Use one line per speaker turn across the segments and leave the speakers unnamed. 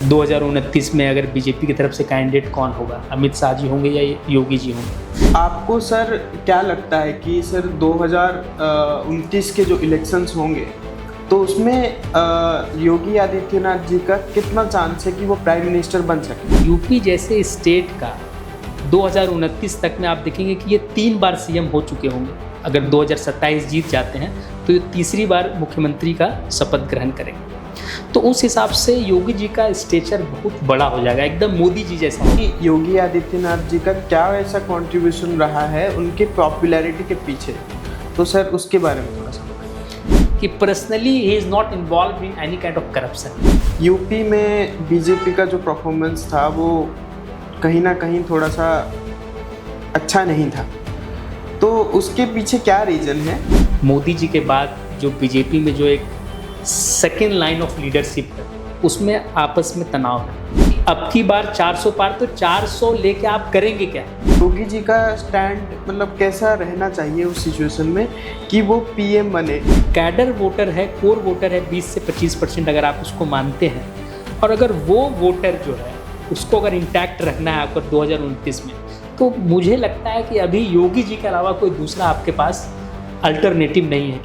2029 में अगर बीजेपी की तरफ से कैंडिडेट कौन होगा, अमित शाह जी होंगे या योगी जी होंगे?
आपको सर क्या लगता है कि सर 2029 के जो इलेक्शंस होंगे तो उसमें योगी आदित्यनाथ जी का कितना चांस है कि वो प्राइम मिनिस्टर बन सके?
यूपी जैसे स्टेट का 2029 तक में आप देखेंगे कि ये 3 बार सीएम हो चुके होंगे। अगर 2027 जीत जाते हैं तो ये तीसरी बार मुख्यमंत्री का शपथ ग्रहण करेंगे। तो उस हिसाब से योगी जी का स्टेचर बहुत बड़ा हो जाएगा, एकदम मोदी जी जैसा होगा।
कि योगी आदित्यनाथ जी का क्या ऐसा कंट्रीब्यूशन रहा है उनके पॉपुलैरिटी के पीछे, तो सर उसके बारे में थोड़ा सा
कि personally he is not involve in any kind of corruption.
UP में बीजेपी का जो परफॉर्मेंस था वो कहीं ना कहीं थोड़ा सा अच्छा नहीं था, तो उसके पीछे क्या रीज़न है?
मोदी जी के बाद जो बीजेपी में जो एक सेकेंड लाइन ऑफ लीडरशिप है उसमें आपस में तनाव है। अब की बार 400 पार, तो 400 लेके आप करेंगे क्या?
योगी जी का स्टैंड मतलब कैसा रहना चाहिए उस सिचुएशन में कि वो पीएम बने?
कैडर वोटर है, कोर वोटर है 20 से 25% अगर आप उसको मानते हैं, और अगर वो वोटर जो है उसको अगर इंटैक्ट रखना है आपको 2029 में, तो मुझे लगता है कि अभी योगी जी के अलावा कोई दूसरा आपके पास अल्टरनेटिव नहीं है।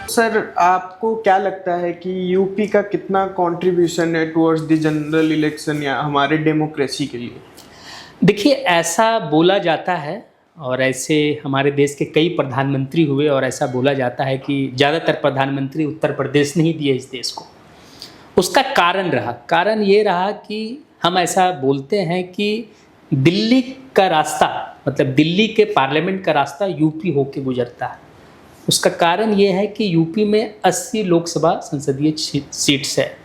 सर आपको क्या लगता है कि यूपी का कितना कंट्रीब्यूशन है टुवर्ड्स द जनरल इलेक्शन या हमारे डेमोक्रेसी के लिए?
देखिए, ऐसा बोला जाता है और ऐसे हमारे देश के कई प्रधानमंत्री हुए और ऐसा बोला जाता है कि ज़्यादातर प्रधानमंत्री उत्तर प्रदेश नहीं दिए इस देश को। उसका कारण ये रहा कि हम ऐसा बोलते हैं कि दिल्ली का रास्ता, मतलब दिल्ली के पार्लियामेंट का रास्ता यूपी होके गुजरता है। उसका कारण ये है कि यूपी में 80 लोकसभा संसदीय सीट्स है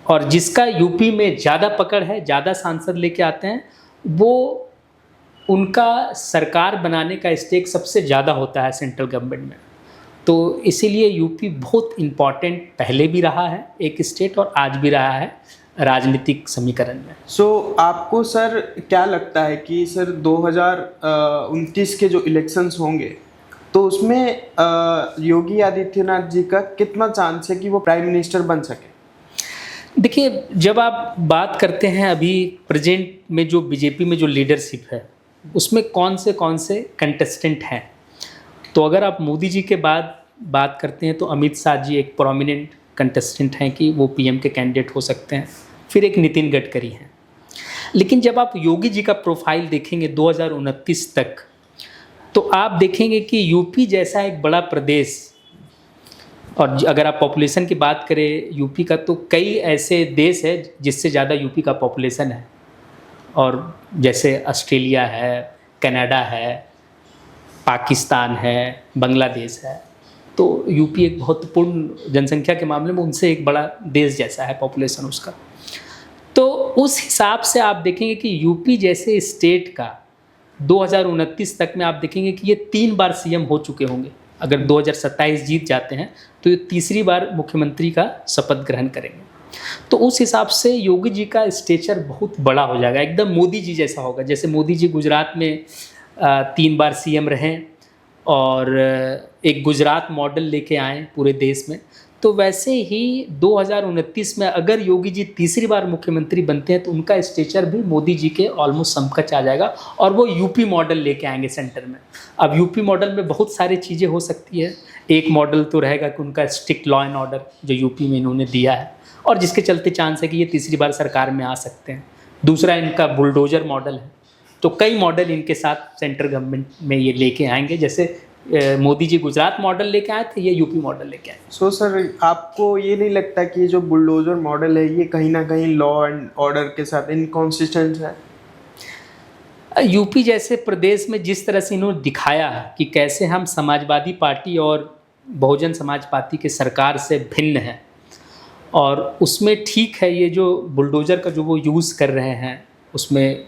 और जिसका यूपी में ज़्यादा पकड़ है, ज़्यादा सांसद लेके आते हैं, वो उनका सरकार बनाने का स्टेक सबसे ज़्यादा होता है सेंट्रल गवर्नमेंट में। तो इसीलिए यूपी बहुत इम्पॉर्टेंट पहले भी रहा है एक स्टेट और आज भी रहा है राजनीतिक समीकरण में।
सो आपको सर क्या लगता है कि सर 2029 के जो इलेक्शंस होंगे तो उसमें योगी आदित्यनाथ जी का कितना चांस है कि वो प्राइम मिनिस्टर बन सके?
देखिए, जब आप बात करते हैं अभी प्रेजेंट में जो बीजेपी में जो लीडरशिप है उसमें कौन से कंटेस्टेंट हैं, तो अगर आप मोदी जी के बाद बात करते हैं तो अमित शाह जी एक प्रोमिनेंट कंटेस्टेंट हैं कि वो पीएम के कैंडिडेट हो सकते हैं। फिर एक नितिन गडकरी हैं। लेकिन जब आप योगी जी का प्रोफाइल देखेंगे 2029 तक, तो आप देखेंगे कि यूपी जैसा एक बड़ा प्रदेश, और अगर आप पॉपुलेशन की बात करें यूपी का, तो कई ऐसे देश है जिससे ज़्यादा यूपी का पॉपुलेशन है, और जैसे ऑस्ट्रेलिया है, कनाडा है, पाकिस्तान है, बांग्लादेश है। तो यूपी एक महत्वपूर्ण जनसंख्या के मामले में उनसे एक बड़ा देश जैसा है पॉपुलेशन उसका। तो उस हिसाब से आप देखेंगे कि यूपी जैसे स्टेट का 2029 तक में आप देखेंगे कि ये 3 बार सीएम हो चुके होंगे। अगर 2027 जीत जाते हैं तो ये तीसरी बार मुख्यमंत्री का शपथ ग्रहण करेंगे। तो उस हिसाब से योगी जी का स्टेचर बहुत बड़ा हो जाएगा, एकदम मोदी जी जैसा होगा। जैसे मोदी जी गुजरात में 3 बार सीएम रहे और एक गुजरात मॉडल लेके आए पूरे देश में, तो वैसे ही 2029 में अगर योगी जी तीसरी बार मुख्यमंत्री बनते हैं तो उनका स्टेचर भी मोदी जी के ऑलमोस्ट समकक्ष आ जाएगा और वो यूपी मॉडल लेके आएंगे सेंटर में। अब यूपी मॉडल में बहुत सारी चीज़ें हो सकती है। एक मॉडल तो रहेगा कि उनका स्ट्रिक्ट लॉ एंड ऑर्डर जो यूपी में इन्होंने दिया है और जिसके चलते चांस है कि ये तीसरी बार सरकार में आ सकते हैं। दूसरा इनका बुलडोजर मॉडल है। तो कई मॉडल इनके साथ सेंट्रल गवर्नमेंट में ये लेके आएंगे। जैसे मोदी जी गुजरात मॉडल लेके आए थे, ये यूपी मॉडल लेके आए।
सो सर आपको ये नहीं लगता कि ये जो बुलडोजर मॉडल है ये कहीं ना कहीं लॉ एंड ऑर्डर के साथ इनकॉन्सिस्टेंट है?
यूपी जैसे प्रदेश में जिस तरह से इन्होंने दिखाया कि कैसे हम समाजवादी पार्टी और बहुजन समाज पार्टी के सरकार से भिन्न हैं, और उसमें ठीक है ये जो बुलडोजर का जो वो यूज़ कर रहे हैं उसमें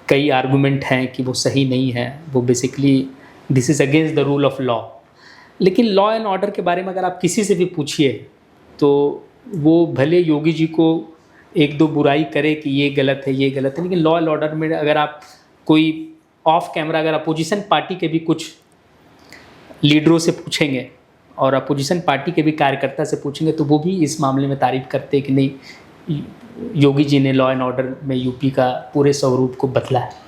कई आर्गूमेंट हैं कि वो सही नहीं है, वो basically this is against the rule of law. लेकिन लॉ एंड ऑर्डर के बारे में अगर आप किसी से भी पूछिए तो वो भले योगी जी को एक दो बुराई करे कि ये गलत है ये गलत है, लेकिन लॉ एंड ऑर्डर में अगर आप कोई ऑफ कैमरा अगर अपोजिशन पार्टी के भी कुछ लीडरों से पूछेंगे और अपोजिशन पार्टी के भी कार्यकर्ता से पूछेंगे तो वो भी इस मामले में तारीफ करते हैं कि नहीं, योगी जी ने लॉ एंड ऑर्डर में यूपी का पूरे स्वरूप को बदला है।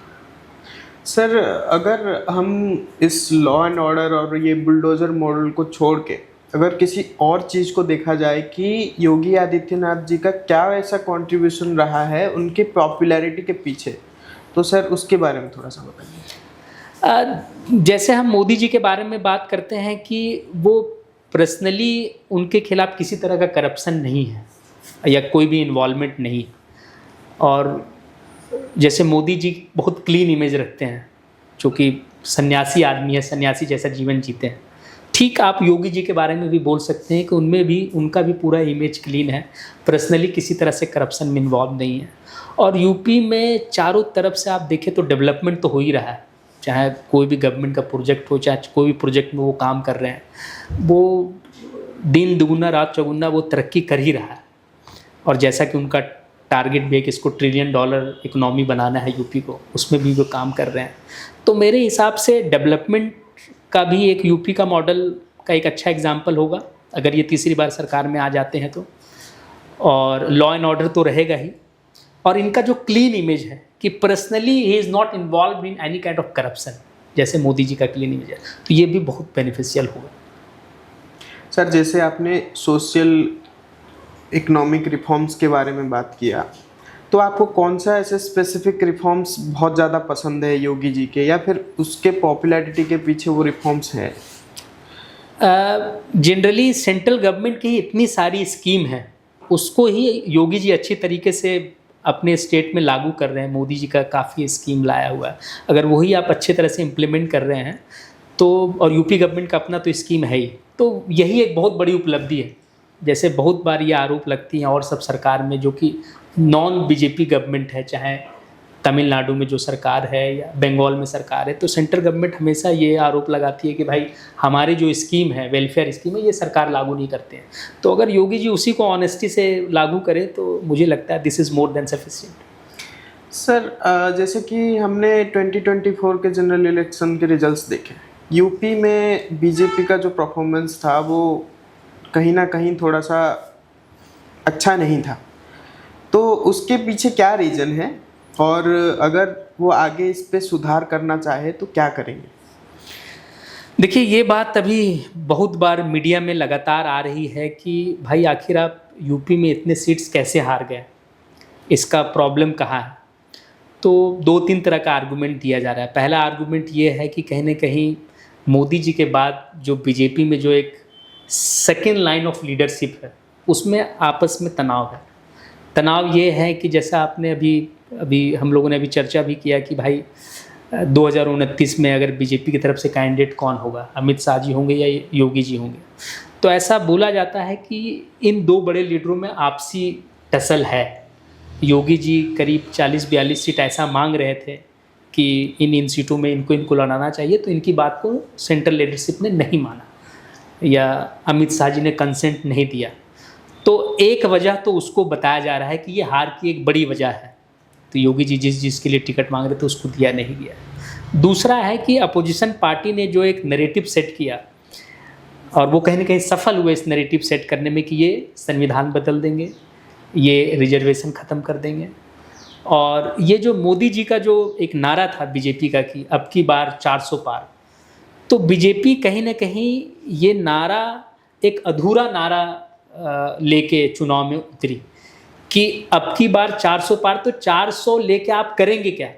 सर, अगर हम इस लॉ एंड ऑर्डर और ये बुलडोज़र मॉडल को छोड़ के अगर किसी और चीज़ को देखा जाए कि योगी आदित्यनाथ जी का क्या ऐसा कंट्रीब्यूशन रहा है उनके पॉपुलैरिटी के पीछे, तो सर उसके बारे में थोड़ा सा बताइए।
जैसे हम मोदी जी के बारे में बात करते हैं कि वो पर्सनली उनके खिलाफ किसी तरह का करप्शन नहीं है या कोई भी इन्वॉल्वमेंट नहीं, और जैसे मोदी जी बहुत क्लीन इमेज रखते हैं, चूँकि सन्यासी आदमी है, सन्यासी जैसा जीवन जीते हैं। ठीक आप योगी जी के बारे में भी बोल सकते हैं कि उनमें भी उनका भी पूरा इमेज क्लीन है, पर्सनली किसी तरह से करप्शन में इन्वॉल्व नहीं है। और यूपी में चारों तरफ से आप देखें तो डेवलपमेंट तो हो ही रहा है, चाहे कोई भी गवर्नमेंट का प्रोजेक्ट हो, चाहे कोई भी प्रोजेक्ट में वो काम कर रहे हैं, वो दिन दुगुना रात चौगुना वो तरक्की कर ही रहा है। और जैसा कि उनका टारगेट भी है कि इसको $1 ट्रिलियन इकोनॉमी बनाना है यूपी को, उसमें भी वो काम कर रहे हैं। तो मेरे हिसाब से डेवलपमेंट का भी एक यूपी का मॉडल का एक अच्छा एग्जाम्पल होगा अगर ये तीसरी बार सरकार में आ जाते हैं तो। और लॉ एंड ऑर्डर तो रहेगा ही, और इनका जो क्लीन इमेज है कि personally he is not involve in any kind of corruption, जैसे मोदी जी का क्लीन इमेज है, तो ये भी बहुत बेनिफिशियल होगा।
सर, जैसे आपने सोशल इकोनॉमिक रिफॉर्म्स के बारे में बात किया, तो आपको कौन सा ऐसे स्पेसिफिक रिफॉर्म्स बहुत ज़्यादा पसंद है योगी जी के, या फिर उसके पॉपुलैरिटी के पीछे वो रिफॉर्म्स हैं?
जनरली सेंट्रल गवर्नमेंट की इतनी सारी स्कीम है, उसको ही योगी जी अच्छी तरीके से अपने स्टेट में लागू कर रहे हैं। मोदी जी का काफ़ी स्कीम लाया हुआ है, अगर वही आप अच्छे तरह से इम्प्लीमेंट कर रहे हैं तो, और यूपी गवर्नमेंट का अपना तो स्कीम है ही, तो यही एक बहुत बड़ी उपलब्धि है। जैसे बहुत बार ये आरोप लगती हैं और सब सरकार में जो कि नॉन बीजेपी गवर्नमेंट है, चाहे तमिलनाडु में जो सरकार है या बंगाल में सरकार है, तो सेंट्रल गवर्नमेंट हमेशा ये आरोप लगाती है कि भाई हमारे जो स्कीम है, वेलफेयर स्कीम है, ये सरकार लागू नहीं करते हैं। तो अगर योगी जी उसी को ऑनेस्टी से लागू करें तो मुझे लगता है this is more than sufficient.
Sir, जैसे कि हमने 2024 के जनरल इलेक्शन के रिजल्ट्स देखे, यूपी में बीजेपी का जो परफॉर्मेंस था वो कहीं ना कहीं थोड़ा सा अच्छा नहीं था, तो उसके पीछे क्या रीज़न है, और अगर वो आगे इस पे सुधार करना चाहे तो क्या करेंगे?
देखिए, ये बात अभी बहुत बार मीडिया में लगातार आ रही है कि भाई आखिर आप यूपी में इतने सीट्स कैसे हार गए, इसका प्रॉब्लम कहाँ है। तो 2-3 तरह का आर्गूमेंट दिया जा रहा है। पहला आर्गूमेंट ये है कि कहीं ना कहीं मोदी जी के बाद जो बीजेपी में जो एक सेकेंड लाइन ऑफ लीडरशिप है, उसमें आपस में तनाव है। तनाव ये है कि जैसा आपने अभी हम लोगों ने अभी चर्चा भी किया कि भाई 2029 में अगर बीजेपी की तरफ से कैंडिडेट कौन होगा, अमित शाह जी होंगे या योगी जी होंगे। तो ऐसा बोला जाता है कि इन दो बड़े लीडरों में आपसी टसल है। योगी जी करीब 40-42 सीट ऐसा मांग रहे थे कि इन सीटों में इनको लड़ाना चाहिए, तो इनकी बात को सेंट्रल लीडरशिप ने नहीं माना या अमित शाह जी ने कंसेंट नहीं दिया। तो एक वजह तो उसको बताया जा रहा है कि ये हार की एक बड़ी वजह है, तो योगी जी जिसके लिए टिकट मांग रहे थे उसको दिया नहीं गया। दूसरा है कि अपोजिशन पार्टी ने जो एक नैरेटिव सेट किया, और वो कहीं ना कहीं सफल हुए इस नैरेटिव सेट करने में कि ये संविधान बदल देंगे, ये रिजर्वेशन ख़त्म कर देंगे। और ये जो मोदी जी का जो एक नारा था बीजेपी का कि अब की बार 400 पार, तो बीजेपी कहीं ना कहीं ये नारा एक अधूरा नारा लेके चुनाव में उतरी कि अब की बार 400 पार, तो 400 लेके आप करेंगे क्या,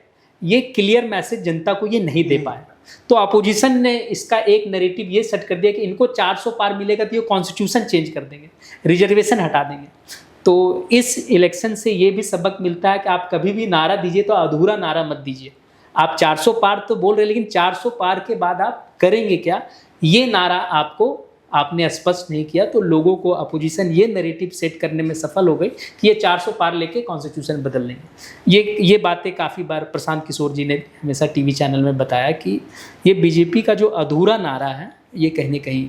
ये क्लियर मैसेज जनता को ये नहीं दे पाए। तो अपोजिशन ने इसका एक नैरेटिव ये सेट कर दिया कि इनको 400 पार मिलेगा तो ये कॉन्स्टिट्यूशन चेंज कर देंगे, रिजर्वेशन हटा देंगे। तो इस इलेक्शन से ये भी सबक मिलता है कि आप कभी भी नारा दीजिए तो अधूरा नारा मत दीजिए। आप 400 पार तो बोल रहे हैं, लेकिन 400 पार के बाद आप करेंगे क्या, ये नारा आपने स्पष्ट नहीं किया। तो लोगों को अपोजिशन ये नैरेटिव सेट करने में सफल हो गई कि ये 400 पार लेके कॉन्स्टिट्यूशन बदल लेंगे। ये बातें काफ़ी बार प्रशांत किशोर जी ने हमेशा टीवी चैनल में बताया कि ये बीजेपी का जो अधूरा नारा है ये कहीं न कहीं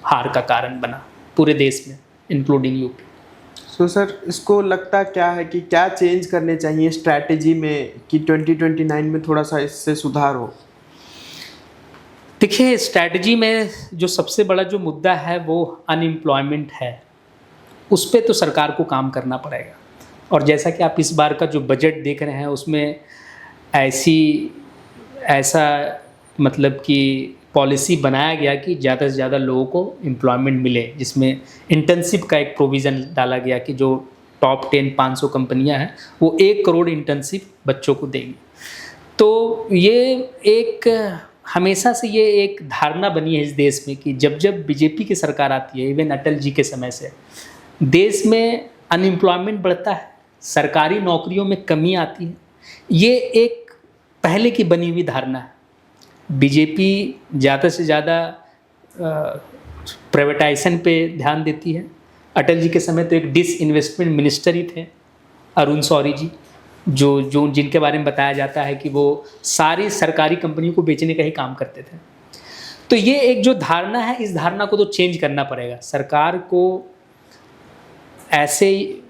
हार का कारण बना पूरे देश में, इंक्लूडिंग यूपी।
सो सर, इसको लगता क्या है कि क्या चेंज करने चाहिए स्ट्रैटेजी में कि 2029 में थोड़ा सा इससे सुधार हो?
देखिए, स्ट्रैटेजी में जो सबसे बड़ा जो मुद्दा है वो अनएम्प्लॉयमेंट है। उस पे तो सरकार को काम करना पड़ेगा। और जैसा कि आप इस बार का जो बजट देख रहे हैं उसमें ऐसा मतलब कि पॉलिसी बनाया गया कि ज़्यादा से ज़्यादा लोगों को एम्प्लॉयमेंट मिले, जिसमें इंटर्नशिप का एक प्रोविज़न डाला गया कि जो टॉप 10 500 कंपनियां हैं वो 1 करोड़ इंटर्नशिप बच्चों को देंगी। तो ये एक हमेशा से ये एक धारणा बनी है इस देश में कि जब जब बीजेपी की सरकार आती है, इवन अटल जी के समय से, देश में अनएम्प्लॉयमेंट बढ़ता है, सरकारी नौकरियों में कमी आती है। ये एक पहले की बनी हुई धारणा है। बीजेपी ज़्यादा से ज़्यादा प्राइवेटाइजेशन पे ध्यान देती है। अटल जी के समय तो एक डिसइन्वेस्टमेंट मिनिस्टर ही थे, अरुण शौरी जी, जो जिनके बारे में बताया जाता है कि वो सारी सरकारी कंपनियों को बेचने का ही काम करते थे। तो ये एक जो धारणा है, इस धारणा को तो चेंज करना पड़ेगा। सरकार को ऐसे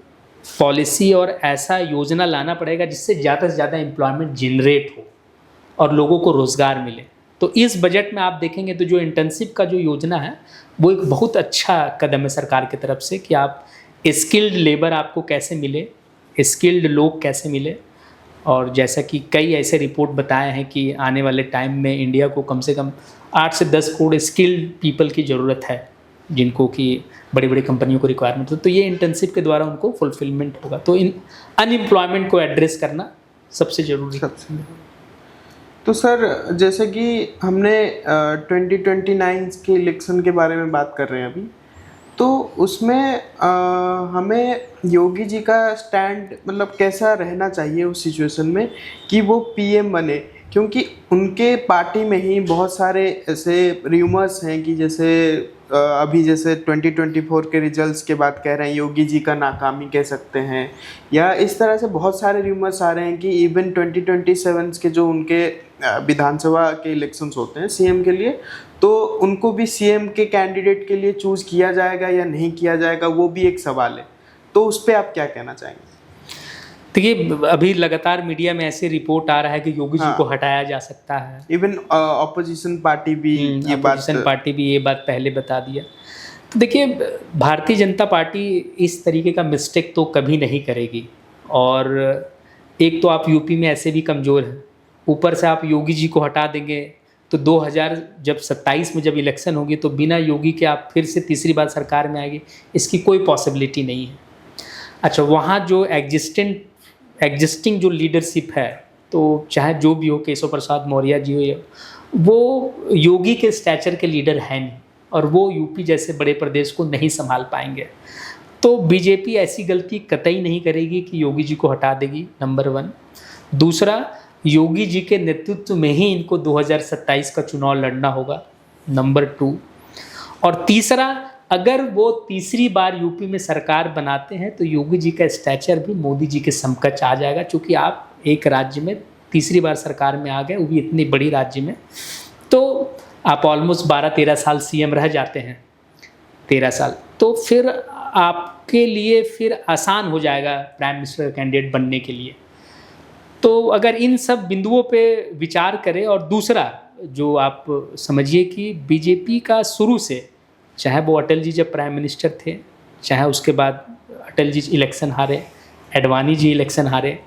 पॉलिसी और ऐसा योजना लाना पड़ेगा जिससे ज़्यादा से ज़्यादा एम्प्लॉयमेंट जनरेट हो और लोगों को रोज़गार मिले। तो इस बजट में आप देखेंगे तो जो इंटर्नशिप का जो योजना है वो एक बहुत अच्छा कदम है सरकार की तरफ से कि आप स्किल्ड लेबर आपको कैसे मिले, स्किल्ड लोग कैसे मिले। और जैसा कि कई ऐसे रिपोर्ट बताए हैं कि आने वाले टाइम में इंडिया को कम से कम 8 से 10 करोड़ स्किल्ड पीपल की ज़रूरत है, जिनको कि बड़ी बड़ी कंपनियों को रिक्वायरमेंट हो। तो ये इंटर्नशिप के द्वारा उनको फुलफिलमेंट होगा। तो इन अनएम्प्लॉयमेंट को एड्रेस करना सबसे ज़रूरी है।
तो सर, जैसे कि हमने 2029 के इलेक्शन के बारे में बात कर रहे हैं अभी, तो उसमें हमें योगी जी का स्टैंड मतलब कैसा रहना चाहिए उस सिचुएशन में कि वो पीएम बने, क्योंकि उनके पार्टी में ही बहुत सारे ऐसे र्यूमर्स हैं कि जैसे अभी जैसे 2024 के रिजल्ट्स के बाद कह रहे हैं योगी जी का नाकामी कह सकते हैं, या इस तरह से बहुत सारे र्यूमर्स आ रहे हैं कि इवन 2027 के जो उनके विधानसभा के इलेक्शंस होते हैं सीएम के लिए, तो उनको भी सीएम के कैंडिडेट के लिए चूज़ किया जाएगा या नहीं किया जाएगा, वो भी एक सवाल है। तो उस पर आप क्या कहना चाहेंगे?
देखिए, अभी लगातार मीडिया में ऐसे रिपोर्ट आ रहा है कि योगी जी को हटाया जा सकता है।
इवन ऑपोजिशन पार्टी भी ये बात
पहले बता दिया। तो देखिए, भारतीय जनता पार्टी इस तरीके का मिस्टेक तो कभी नहीं करेगी। और एक तो आप यूपी में ऐसे भी कमज़ोर हैं, ऊपर से आप योगी जी को हटा देंगे तो 2027 में जब इलेक्शन होगी तो बिना योगी के आप फिर से तीसरी बार सरकार में आएगी, इसकी कोई पॉसिबिलिटी नहीं है। अच्छा, वहाँ जो एग्जिस्टिंग जो लीडरशिप है, तो चाहे जो भी हो, केशव प्रसाद मौर्य जी हो, वो योगी के स्टैचर के लीडर हैं नहीं, और वो यूपी जैसे बड़े प्रदेश को नहीं संभाल पाएंगे। तो बीजेपी ऐसी गलती कतई नहीं करेगी कि योगी जी को हटा देगी, नंबर 1। दूसरा, योगी जी के नेतृत्व में ही इनको 2027 का चुनाव लड़ना होगा, नंबर 2। और तीसरा, अगर वो तीसरी बार यूपी में सरकार बनाते हैं तो योगी जी का स्टैचर भी मोदी जी के समकक्ष आ जाएगा, क्योंकि आप एक राज्य में तीसरी बार सरकार में आ गए, वो भी इतनी बड़ी राज्य में, तो आप ऑलमोस्ट 12-13 साल सीएम रह जाते हैं, 13 साल, तो फिर आपके लिए फिर आसान हो जाएगा प्राइम मिनिस्टर कैंडिडेट बनने के लिए। तो अगर इन सब बिंदुओं पे विचार करें, और दूसरा जो आप समझिए कि बीजेपी का शुरू से, चाहे वो अटल जी जब प्राइम मिनिस्टर थे, चाहे उसके बाद अटल जी इलेक्शन हारे, एडवाणी जी इलेक्शन हारे,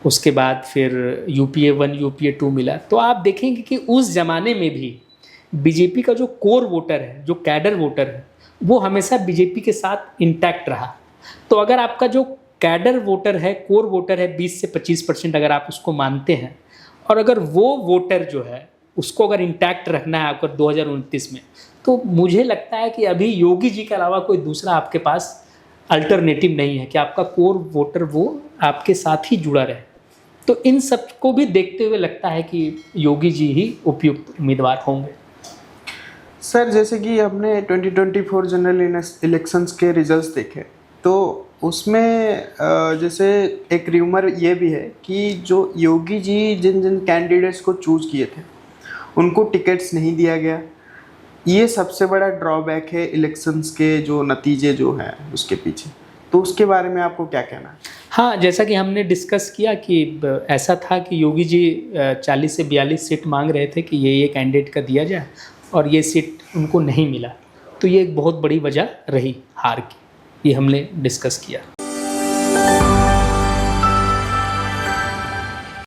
उसके बाद फिर यूपीए 1 यूपीए 2 मिला, तो आप देखेंगे कि उस ज़माने में भी बीजेपी का जो कोर वोटर है, जो कैडर वोटर है, वो हमेशा बीजेपी के साथ इंटैक्ट रहा। तो अगर आपका जो कैडर वोटर है, कोर वोटर है, 20 से 25% अगर आप उसको मानते हैं, और अगर वो वोटर जो है उसको अगर इंटैक्ट रखना है आपको 2029 में, तो मुझे लगता है कि अभी योगी जी के अलावा कोई दूसरा आपके पास अल्टरनेटिव नहीं है कि आपका कोर वोटर वो आपके साथ ही जुड़ा रहे। तो इन सब को भी देखते हुए लगता है कि योगी जी ही उपयुक्त उम्मीदवार होंगे।
सर, जैसे कि हमने 2024 जनरल इलेक्शंस के रिजल्ट्स देखे, तो उसमें जैसे एक र्यूमर ये भी है कि जो योगी जी जिन जिन कैंडिडेट्स को चूज़ किए थे उनको टिकट्स नहीं दिया गया। ये सबसे बड़ा ड्रॉबैक है इलेक्शंस के जो नतीजे जो हैं उसके पीछे। तो उसके बारे में आपको क्या कहना है?
हाँ, जैसा कि हमने डिस्कस किया कि ऐसा था कि योगी जी 40 से 42 सीट मांग रहे थे कि ये कैंडिडेट का दिया जाए और ये सीट उनको नहीं मिला, तो ये एक बहुत बड़ी वजह रही हार की, ये हमने डिस्कस किया।